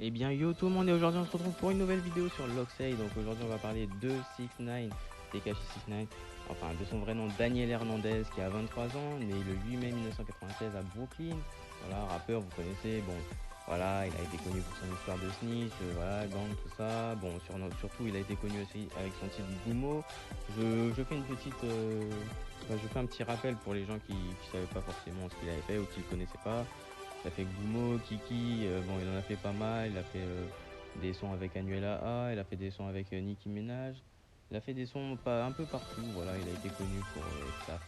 Eh bien yo tout le monde, et aujourd'hui on se retrouve pour une nouvelle vidéo sur Loxay. Donc aujourd'hui on va parler de 6ix9ine, Tekashi 6ix9ine, enfin de son vrai nom Daniel Hernandez, qui a 23 ans, né le 8 mai 1996 à Brooklyn. Voilà, rappeur, vous connaissez, bon voilà, il a été connu pour son histoire de snitch, voilà, gang, tout ça. Bon, surtout il a été connu aussi avec son titre Goumo. Je fais une petite, je fais un petit rappel pour les gens qui savaient pas forcément ce qu'il avait fait ou qui le connaissaient pas. Il a fait Goumo, Kiki, bon il en a fait pas mal, il a fait des sons avec Anuel AA, il a fait des sons avec Nicki Minaj, il a fait des sons pas, un peu partout, voilà, il a été connu pour sa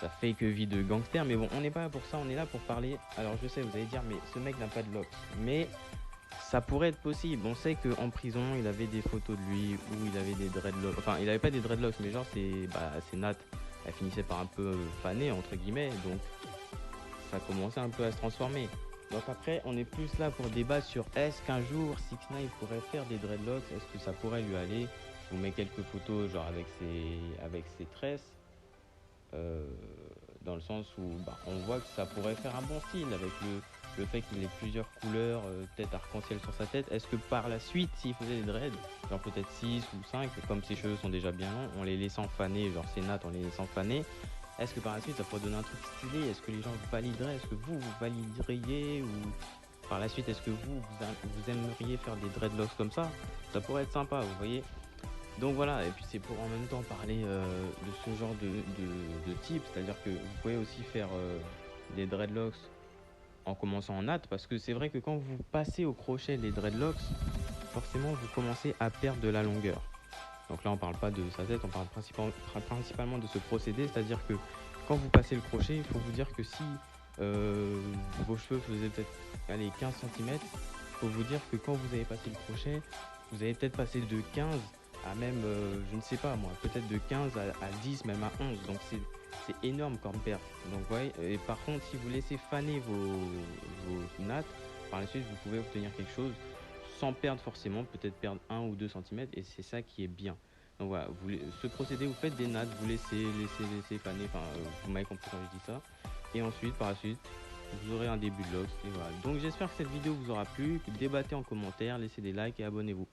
fake vie de gangster, mais bon, on n'est pas là pour ça, on est là pour parler. Alors je sais, vous allez dire, mais ce mec n'a pas de locks, mais ça pourrait être possible. On sait qu'en prison, il avait des photos de lui où il avait des dreadlocks, enfin il avait pas des dreadlocks, mais genre c'est Nat, elle finissait par un peu faner entre guillemets, donc ça commençait un peu à se transformer. Donc après, on est plus là pour débattre sur est-ce qu'un jour 6ix9ine pourrait faire des dreadlocks, est-ce que ça pourrait lui aller. Je vous mets quelques photos genre avec ses tresses, euh, dans le sens où on voit que ça pourrait faire un bon style avec le fait qu'il ait plusieurs couleurs, tête arc-en-ciel sur sa tête. Est-ce que par la suite, s'il faisait des dreads, genre peut-être 6 ou 5, comme ses cheveux sont déjà bien longs, en les laissant faner, genre c'est Nat en les laissant faner, est-ce que par la suite ça pourrait donner un truc stylé? Est-ce que les gens valideraient? Est-ce que vous valideriez? Ou par la suite, est-ce que vous aimeriez faire des dreadlocks comme ça? Ça pourrait être sympa, vous voyez? Donc voilà, et puis c'est pour en même temps parler de ce genre de type, c'est-à-dire que vous pouvez aussi faire des dreadlocks en commençant en natte, parce que c'est vrai que quand vous passez au crochet les dreadlocks, forcément vous commencez à perdre de la longueur. Donc là on parle pas de sa tête, on parle principalement de ce procédé, c'est-à-dire que quand vous passez le crochet, il faut vous dire que si euh, vos cheveux faisaient peut-être allez, 15 cm, il faut vous dire que quand vous avez passé le crochet, vous avez peut-être passé de 15 à même, je ne sais pas moi, peut-être de 15 à 10, même à 11. Donc c'est énorme comme perte. Donc ouais, et par contre, si vous laissez faner vos nattes, par la suite, vous pouvez obtenir quelque chose sans perdre forcément, peut-être perdre 1 ou 2 cm, et c'est ça qui est bien. Donc voilà, ce procédé, vous faites des nattes, vous laissez faner, enfin, vous m'avez compris quand je dis ça. Et ensuite, par la suite, vous aurez un début de locks, et voilà. Donc j'espère que cette vidéo vous aura plu, débattez en commentaire, laissez des likes et abonnez-vous.